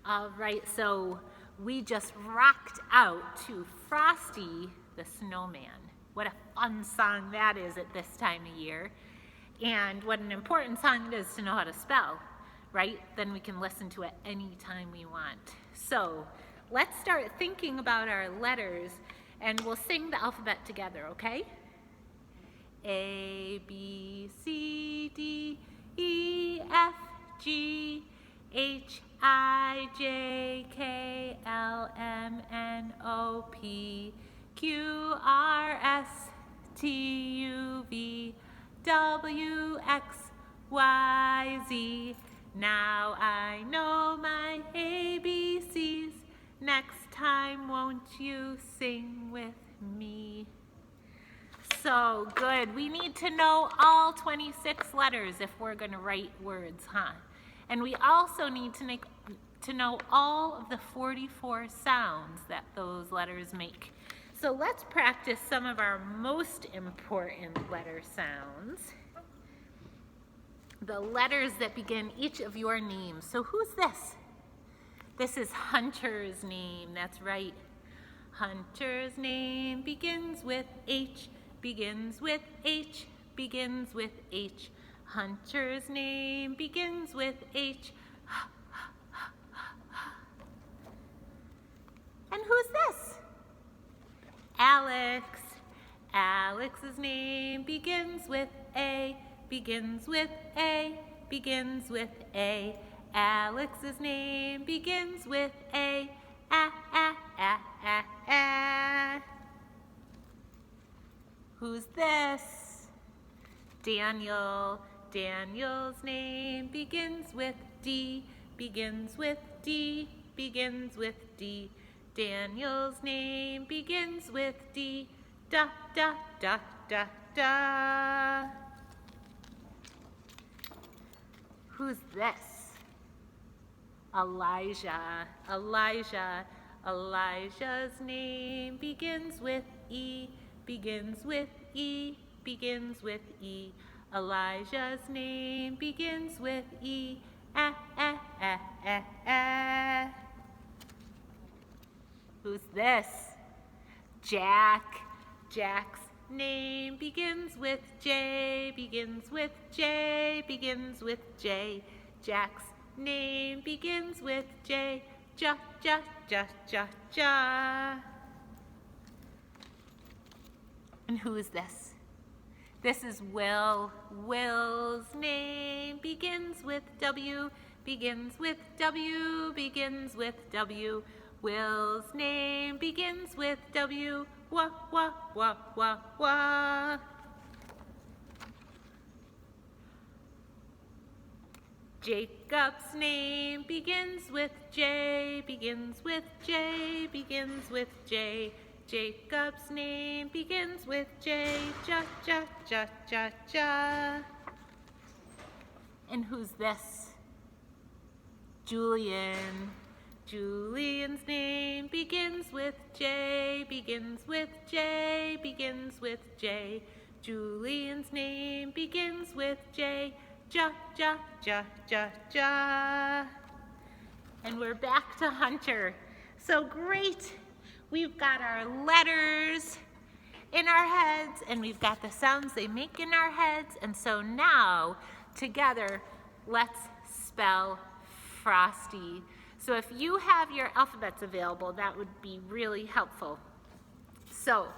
All right, so we just rocked out to Frosty the Snowman. What a fun song that is at this time of year. And what an important song it is to know how to spell, right? Then we can listen to it anytime we want. So let's start thinking about our letters and we'll sing the alphabet together, okay? A, B, C, D, E, F, G, H, I, J, K, L, M, N, O, P, Q, R, S, T, U, V, W, X, Y, Z. Now I know my ABCs. Next time, won't you sing with me? So good. We need to know all 26 letters if we're going to write words, huh? And we also need to know all of the 44 sounds that those letters make. So let's practice some of our most important letter sounds. The letters that begin each of your names. So who's this? This is Hunter's name. That's right. Hunter's name begins with H. Begins with H, begins with H. Hunter's name begins with H. And who's this? Alex. Alex's name begins with A, begins with A, begins with A. Alex's name begins with A. Who's this? Daniel. Daniel's name begins with D, begins with D, begins with D. Daniel's name begins with D. Da, da, da, da, da. Who's this? Elijah. Elijah. Elijah's name begins with E, begins with E, begins with E. Elijah's name begins with E. Who's this? Jack. Jack's name begins with J, begins with J, begins with J. Jack's name begins with J. Ja, ja, ja, ja, ja. And who is this? This is Will. Will's name begins with W, begins with W, begins with W. Will's name begins with W. Wah, wah, wah, wah, wah. Jacob's name begins with J, begins with J, begins with J. Jacob's name begins with J. Ja, ja, ja, ja, ja. And who's this? Julian. Julian's name begins with J, begins with J, begins with J. Julian's name begins with J. Ja, ja, ja, ja, ja. And we're back to Hunter. So great. We've got our letters in our heads and we've got the sounds they make in our heads. And so now, together, let's spell Frosty. So if you have your alphabets available, that would be really helpful. So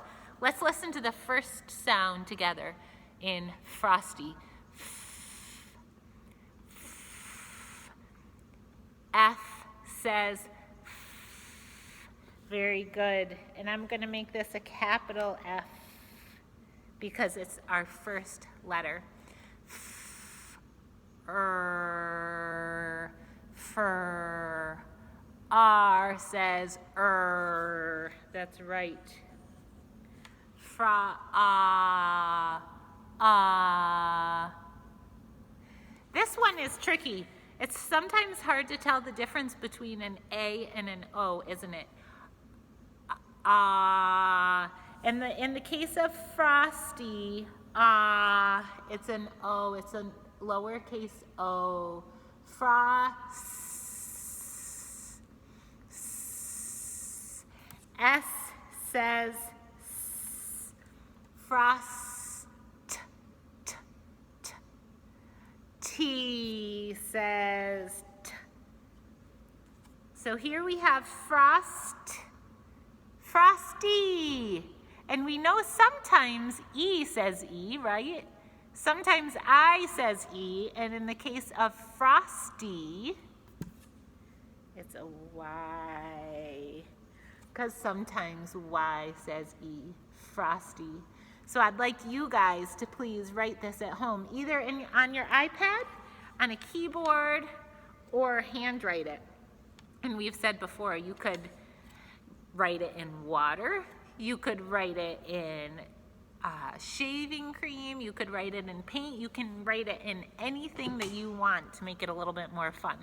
let's listen to the first sound together in Frosty. F says F. Very good. And I'm going to make this a capital F because it's our first letter. Fur. R says That's right. This one is tricky. It's sometimes hard to tell the difference between an A and an O, isn't it? In the case of Frosty, it's an O, it's a lowercase O. says s. Frost. T, t, t. T says t. So here we have frost, frosty. And we know sometimes E says E, right? Sometimes I says E, and in the case of frosty, it's a Y, because sometimes Y says E, frosty. So I'd like you guys to please write this at home, either on your iPad, on a keyboard, or handwrite it. And we've said before, you could write it in water, you could write it in shaving cream, you could write it in paint, you can write it in anything that you want to make it a little bit more fun.